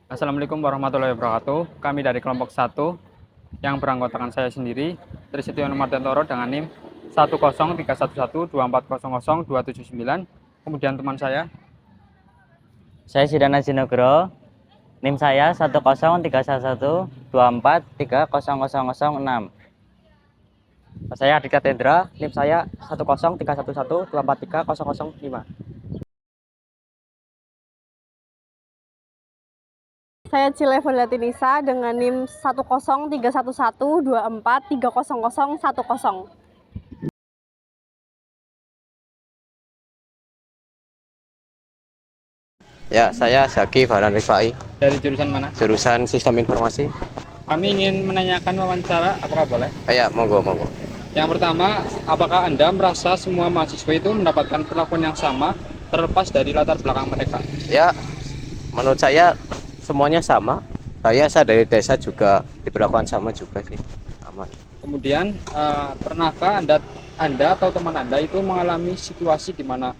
Assalamualaikum warahmatullahi wabarakatuh. Kami dari kelompok 1 yang beranggotakan saya sendiri, Trisityo Martentoro dengan NIM 1031124002779. Kemudian teman Saya Sidana Jinogro, NIM saya 1031124300006. Saya Aditya Tendra, NIM saya 10311243005. Saya Cilevo Latinisa dengan NIM 1031124300010. Ya, saya Zaki Farhan Rifai, dari jurusan mana? jurusan Sistem Informasi. Kami ingin menanyakan wawancara, apakah boleh? Ya, monggo, monggo. Yang pertama, apakah Anda merasa semua mahasiswa itu mendapatkan perlakuan yang sama terlepas dari latar belakang mereka? Ya, menurut saya semuanya sama. Saya dari desa juga diperlakukan sama juga sih. Aman. Kemudian, pernahkah Anda atau teman Anda itu mengalami situasi di mana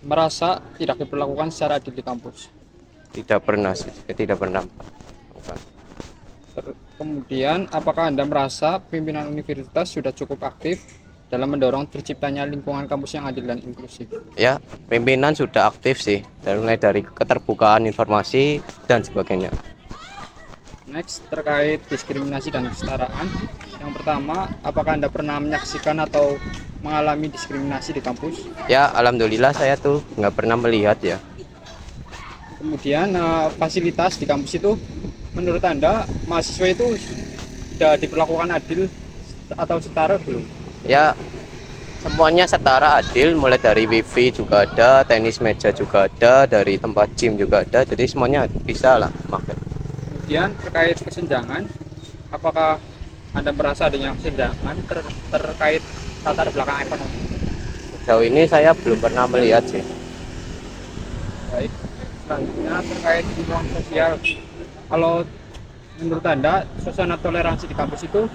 merasa tidak diperlakukan secara adil di kampus? Tidak pernah sih, tidak pernah. Bukan. Kemudian, apakah Anda merasa pimpinan universitas sudah cukup aktif dalam mendorong terciptanya lingkungan kampus yang adil dan inklusif? Ya, pimpinan sudah aktif sih, mulai dari keterbukaan informasi dan sebagainya. Next, terkait diskriminasi dan kesetaraan. Yang pertama, apakah Anda pernah menyaksikan atau mengalami diskriminasi di kampus? Ya, alhamdulillah saya tuh nggak pernah melihat ya. Kemudian, fasilitas di kampus itu menurut Anda mahasiswa itu sudah diperlakukan adil atau setara belum? Ya, semuanya setara adil, mulai dari wifi juga ada, tenis meja juga ada, dari tempat gym juga ada, jadi semuanya bisa lah pakai. Kemudian terkait kesenjangan, apakah Anda merasa adanya kesenjangan terkait latar belakang ekonomi? Sejauh ini saya belum pernah melihat sih. Baik, selanjutnya terkait lingkungan sosial. Kalau menurut Anda, suasana toleransi di kampus itu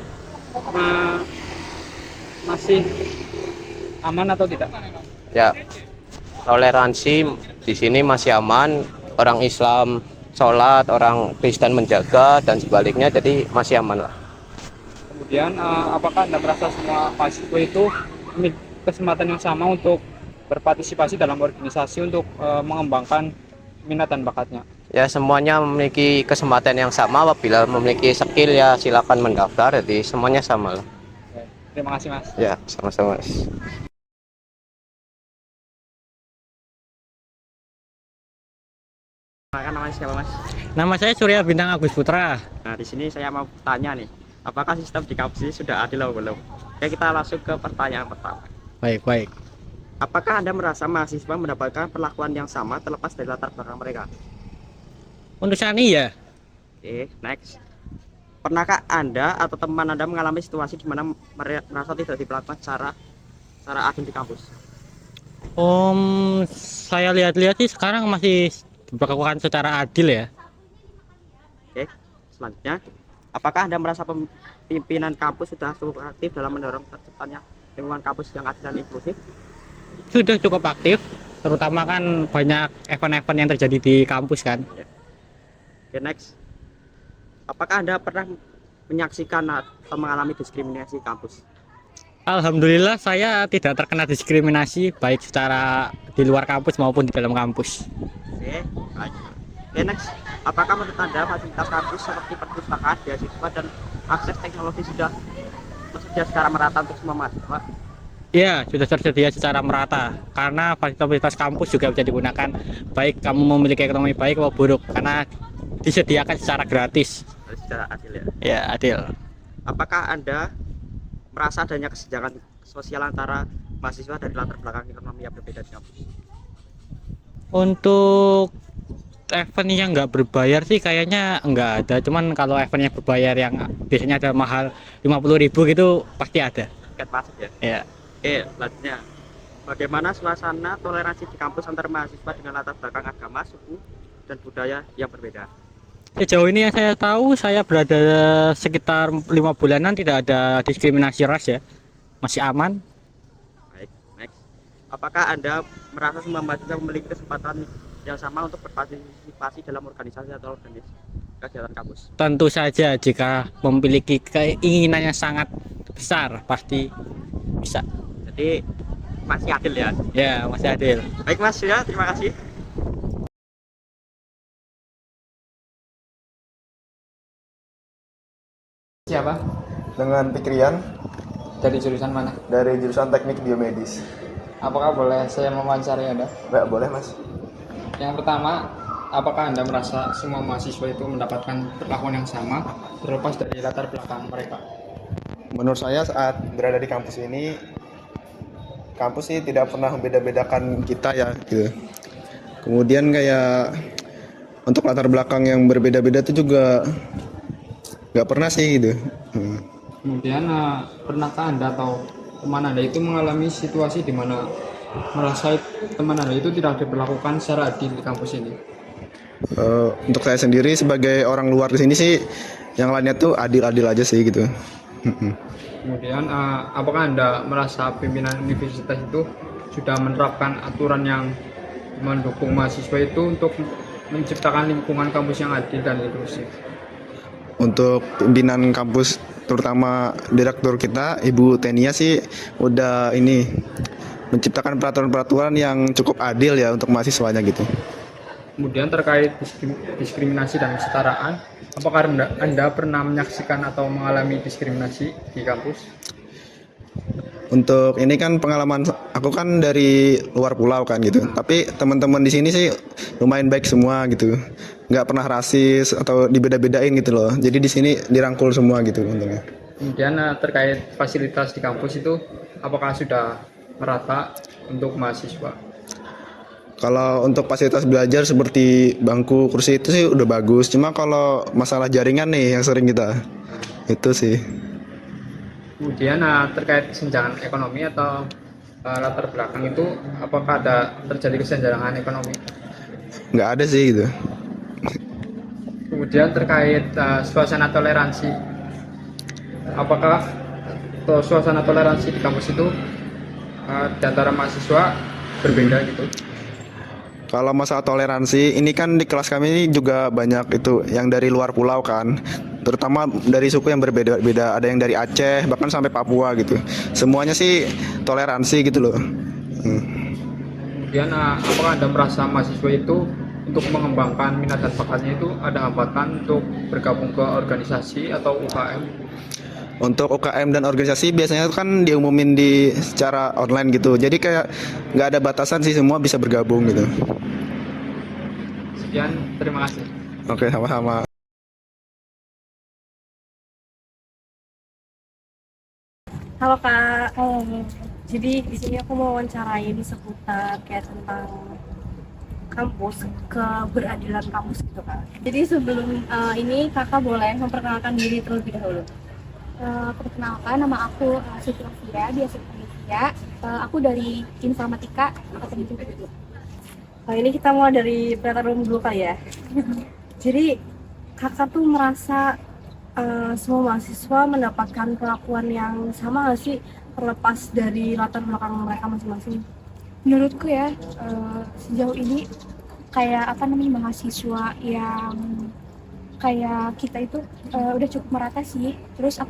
masih aman atau tidak? Ya, toleransi di sini masih aman, orang Islam sholat, orang Kristen menjaga dan sebaliknya, jadi masih aman lah. Kemudian, apakah Anda merasa semua mahasiswa itu memiliki kesempatan yang sama untuk berpartisipasi dalam organisasi untuk mengembangkan minat dan bakatnya? Ya, semuanya memiliki kesempatan yang sama, apabila memiliki skill ya silakan mendaftar, jadi semuanya sama lah. Terima kasih, Mas. Ya, sama-sama. Namanya siapa, Mas? Nama saya Surya Bintang Agus Putra. Nah, di sini saya mau tanya nih, apakah sistem di kampus ini sudah adil atau belum? Oke, kita langsung ke pertanyaan pertama. Baik. Apakah Anda merasa mahasiswa mendapatkan perlakuan yang sama terlepas dari latar belakang mereka? Untuk saat ini ya, Oke, next. Pernahkah Anda atau teman Anda mengalami situasi di mana merasa tidak diperlakukan secara adil di kampus? saya lihat-lihat sih sekarang masih diperlakukan secara adil ya. Oke, selanjutnya, apakah Anda merasa pimpinan kampus sudah cukup aktif dalam mendorong terciptanya lingkungan kampus yang adil dan inklusif? Sudah cukup aktif, terutama kan banyak event-event yang terjadi di kampus kan. Oke, next. Apakah Anda pernah menyaksikan atau mengalami diskriminasi kampus? Alhamdulillah saya tidak terkena diskriminasi baik secara di luar kampus maupun di dalam kampus. Oke, baik. Oke, next. Apakah menurut Anda fasilitas kampus seperti perpustakaan, beasiswa, dan akses teknologi sudah tersedia secara merata untuk semua mahasiswa? Ya, sudah tersedia secara merata karena fasilitas kampus juga bisa digunakan baik kamu memiliki ekonomi baik maupun buruk karena disediakan secara gratis. Secara adil ya. Ya, adil. Apakah Anda merasa adanya kesenjangan sosial antara mahasiswa dari latar belakang ekonomi yang berbeda di kampus? Untuk event yang nggak berbayar sih kayaknya nggak ada, cuman kalau event yang berbayar yang biasanya ada mahal 50.000 gitu pasti ada. Tiket masuk ya. Ya, Oke, selanjutnya. Bagaimana suasana toleransi di kampus antar mahasiswa dengan latar belakang agama, suku, dan budaya yang berbeda? sejauh ini yang saya tahu saya berada sekitar 5 bulanan tidak ada diskriminasi ras ya, masih aman. Baik, next. Apakah Anda merasa semua mahasiswa memiliki kesempatan kerjasama untuk berpartisipasi dalam organisasi atau kegiatan kampus? Tentu saja jika memiliki keinginan yang sangat besar pasti bisa. Jadi masih adil ya. Ya, masih adil. Baik Mas ya, terima kasih. Siapa? Dengan Pikrian Dari jurusan mana? dari jurusan Teknik Biomedis. Apakah boleh saya mewawancari Anda? Nggak boleh mas? Yang pertama, apakah Anda merasa semua mahasiswa itu mendapatkan perlakuan yang sama terlepas dari latar belakang mereka? Menurut saya saat berada di kampus ini, kampus sih tidak pernah membeda-bedakan kita ya gitu. Kemudian kayak untuk latar belakang yang berbeda-beda itu juga nggak pernah sih gitu. Kemudian, pernahkah Anda atau teman Anda itu mengalami situasi di mana merasa teman Anda itu tidak diperlakukan secara adil di kampus ini? Untuk saya sendiri sebagai orang luar di sini sih, yang lainnya tuh adil-adil aja sih gitu. Kemudian, apakah Anda merasa pimpinan universitas itu sudah menerapkan aturan yang mendukung mahasiswa itu untuk menciptakan lingkungan kampus yang adil dan inklusif? Untuk pimpinan kampus, terutama direktur kita, Ibu Tenia sih udah ini menciptakan peraturan-peraturan yang cukup adil ya untuk mahasiswanya gitu. Kemudian terkait diskriminasi dan kesetaraan, apakah Anda pernah menyaksikan atau mengalami diskriminasi di kampus? Untuk ini kan pengalaman aku kan dari luar pulau kan gitu. Tapi teman-teman di sini sih lumayan baik semua gitu. Nggak pernah rasis atau dibeda-bedain gitu loh. Jadi di sini dirangkul semua gitu untungnya. Kemudian, terkait fasilitas di kampus itu, apakah sudah merata untuk mahasiswa? Kalau untuk fasilitas belajar seperti bangku, kursi itu sih udah bagus. Cuma kalau masalah jaringan nih yang sering kita itu sih. Kemudian, terkait kesenjangan ekonomi atau latar belakang itu, apakah ada terjadi kesenjangan ekonomi? Nggak ada sih gitu. Kemudian terkait suasana toleransi, apakah suasana toleransi di kampus itu di antara mahasiswa berbeda gitu? Kalau masalah toleransi, ini kan di kelas kami ini juga banyak itu yang dari luar pulau kan, terutama dari suku yang berbeda-beda, ada yang dari Aceh bahkan sampai Papua gitu. Semuanya sih toleransi gitu loh. Kemudian, apakah Anda merasa mahasiswa itu untuk mengembangkan minat dan bakatnya itu ada hambatan untuk bergabung ke organisasi atau UKM? Untuk UKM dan organisasi biasanya kan diumumin di secara online gitu, jadi kayak nggak ada batasan sih, semua bisa bergabung gitu. Sekian, terima kasih. Oke, sama-sama. Halo Kak. Jadi di sini aku mau wawancarain seputar kayak tentang kampus, keberadilan kampus gitu Kak. Jadi sebelum ini Kakak boleh memperkenalkan diri terlebih dahulu. Perkenalkan, nama aku Siti Rafia, biasa dipanggil Tia. Aku dari Informatika Angkatan 7. Ini kita mulai dari pelajaran dulu kali ya. Jadi Kakak tuh merasa semua mahasiswa mendapatkan perlakuan yang sama nggak sih, terlepas dari latar belakang mereka masing-masing? Menurutku ya, sejauh ini kayak mahasiswa yang kayak kita itu udah cukup merata sih. Terus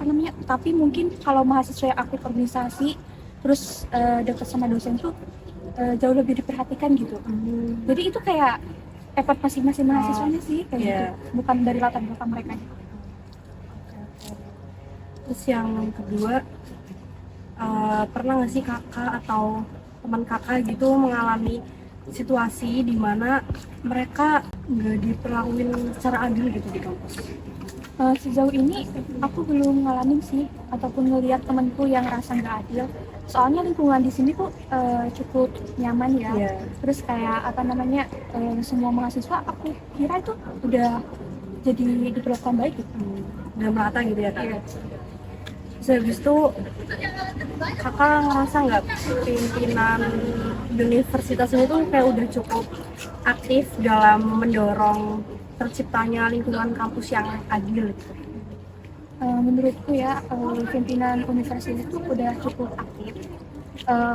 tapi mungkin kalau mahasiswa yang aktif organisasi terus dekat sama dosen tuh jauh lebih diperhatikan gitu. Jadi itu kayak effort masing-masing mahasiswanya sih kayak gitu, bukan dari latar belakang mereka. Terus yang kedua, pernah nggak sih kakak atau teman kakak gitu mengalami situasi di mana mereka nggak diperlakuin secara adil gitu di kampus? Sejauh ini aku belum ngalamin sih ataupun ngelihat temanku yang rasa nggak adil. Soalnya lingkungan di sini tuh cukup nyaman ya. Terus kayak semua mahasiswa aku kira itu udah jadi diperlakukan baik gitu. Udah merata gitu ya Kak? Iya. Terus habis itu kakak ngerasa nggak pimpinan universitas ini tuh kayak udah cukup aktif dalam mendorong terciptanya lingkungan kampus yang adil gitu? Menurutku ya, pimpinan universitas itu udah cukup aktif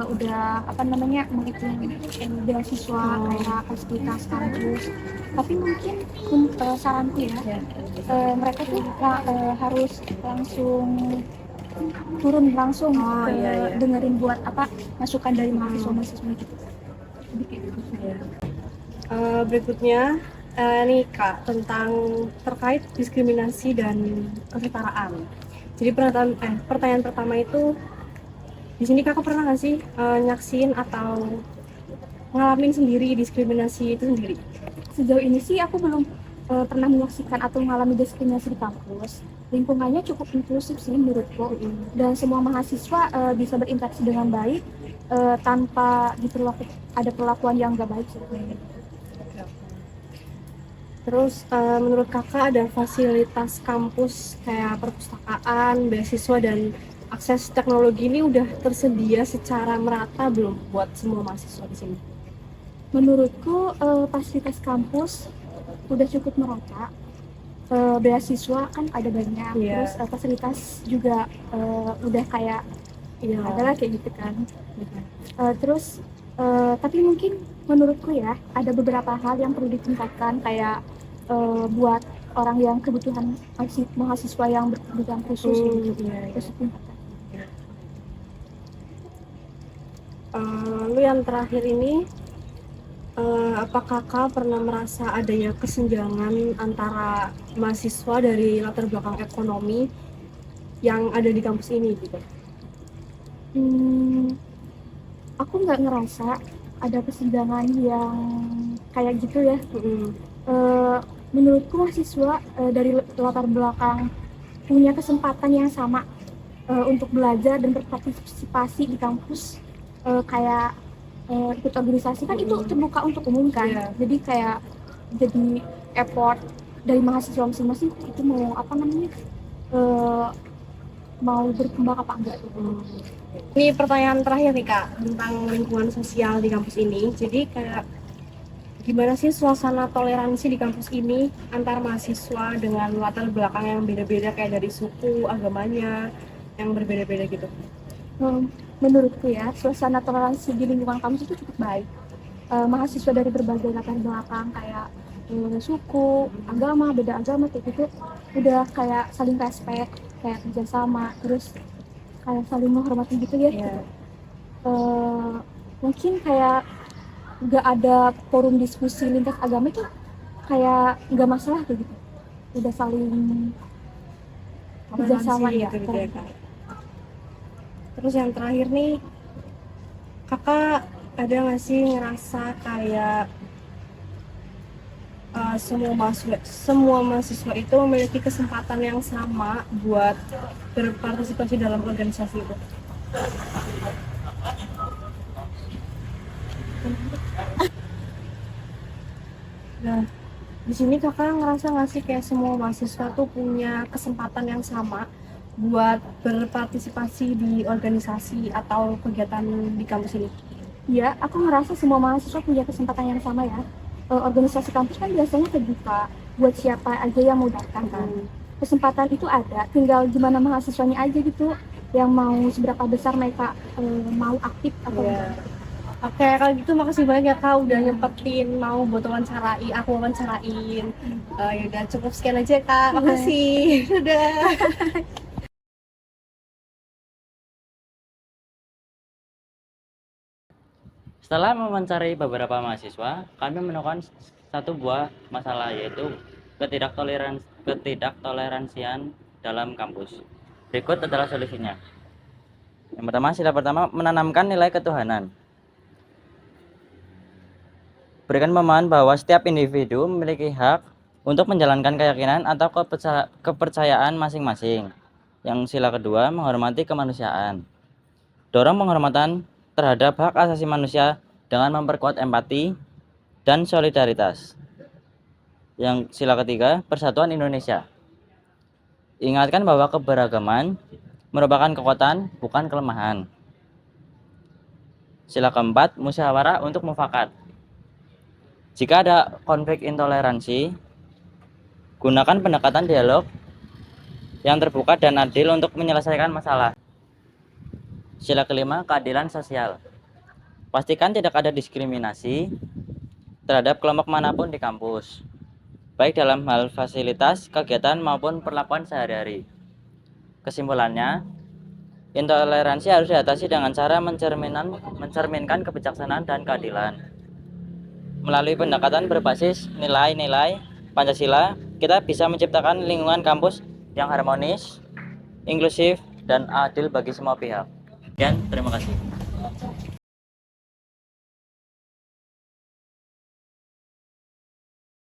udah apa namanya menghitung beasiswa kayak fasilitas kampus. Tapi mungkin saranku ya, mereka tuh harus langsung turun langsung dengerin buat apa masukan dari mahasiswa-mahasiswa gitu. Jadi kayak gitu. Berikutnya nih Kak, tentang terkait diskriminasi dan kesetaraan. Jadi pertanyaan pertama itu, di sini Kakak pernah nggak sih nyaksin atau ngalamin sendiri diskriminasi itu sendiri? Sejauh ini sih aku belum pernah menyaksikan atau mengalami diskriminasi di kampus. Lingkungannya cukup inklusif sih menurutku, dan semua mahasiswa bisa berinteraksi dengan baik tanpa ada perlakuan yang nggak baik sih. Terus menurut Kakak ada fasilitas kampus kayak perpustakaan, beasiswa, dan akses teknologi ini udah tersedia secara merata belum buat semua mahasiswa di sini? Menurutku fasilitas kampus udah cukup merata. Beasiswa kan ada banyak, terus fasilitas juga udah kayak adalah kayak gitu kan. Terus tapi mungkin menurutku ya ada beberapa hal yang perlu ditingkatkan kayak buat orang yang kebutuhan mahasiswa yang berkebutuhan khusus gitu. Terus ditingkatkan. Lalu yang terakhir ini, apakah Kakak pernah merasa adanya kesenjangan antara mahasiswa dari latar belakang ekonomi yang ada di kampus ini gitu? Aku nggak ngerasa ada kesenjangan yang kayak gitu ya. Menurutku mahasiswa dari latar belakang punya kesempatan yang sama untuk belajar dan berpartisipasi di kampus, kayak ikut organisasi kan itu terbuka untuk umum kan. Jadi kayak jadi effort dari mahasiswa masing-masing itu mau apa namanya mau berkembang apa enggak gitu. Ini pertanyaan terakhir nih Kak, tentang lingkungan sosial di kampus ini. Jadi kayak gimana sih suasana toleransi di kampus ini antar mahasiswa dengan latar belakang yang beda-beda, kayak dari suku, agamanya yang berbeda-beda gitu? Menurutku ya, suasana toleransi di lingkungan kampus itu cukup baik. Mahasiswa dari berbagai latar belakang kayak suku, agama, beda agama kayak gitu udah kayak saling respect, kayak kerjasama, terus kayak saling menghormati gitu ya. Mungkin kayak nggak ada forum diskusi lintas agama itu kayak nggak masalah kayak gitu, udah saling kerjasama gitu ya Kak. Terus yang terakhir nih, Kakak ada nggak sih ngerasa kayak semua mahasiswa itu memiliki kesempatan yang sama buat berpartisipasi dalam organisasi itu? Nah, di sini Kakak ngerasa nggak sih kayak semua mahasiswa tuh punya kesempatan yang sama buat berpartisipasi di organisasi atau kegiatan di kampus ini? Iya, aku ngerasa semua mahasiswa punya kesempatan yang sama ya. Organisasi kampus kan biasanya terbuka buat siapa aja yang mau datang kan. Kesempatan itu ada, tinggal gimana mahasiswanya aja gitu yang mau seberapa besar mereka mau aktif atau enggak. Oke, kalau gitu makasih banyak ya Kak udah nyempetin mau buat aku wawancarain. Ya udah cukup sekian aja Kak. Makasih. Dadah. Setelah mewawancarai beberapa mahasiswa, kami menemukan satu buah masalah, yaitu ketidaktoleransian dalam kampus. Berikut adalah solusinya. Yang pertama, sila pertama, menanamkan nilai ketuhanan. Berikan pemahaman bahwa setiap individu memiliki hak untuk menjalankan keyakinan atau kepercayaan masing-masing. Yang sila kedua, menghormati kemanusiaan. Dorong penghormatan terhadap hak asasi manusia dengan memperkuat empati dan solidaritas. Yang sila ketiga, persatuan Indonesia. Ingatkan bahwa keberagaman merupakan kekuatan, bukan kelemahan. Sila keempat, musyawarah untuk mufakat. Jika ada konflik intoleransi, gunakan pendekatan dialog yang terbuka dan adil untuk menyelesaikan masalah. Sila kelima, keadilan sosial. Pastikan tidak ada diskriminasi terhadap kelompok manapun di kampus, baik dalam hal fasilitas, kegiatan maupun perlakuan sehari-hari. Kesimpulannya, intoleransi harus diatasi dengan cara mencerminkan kebijaksanaan dan keadilan. Melalui pendekatan berbasis nilai-nilai Pancasila, kita bisa menciptakan lingkungan kampus yang harmonis, inklusif, dan adil bagi semua pihak. Sekian, terima kasih.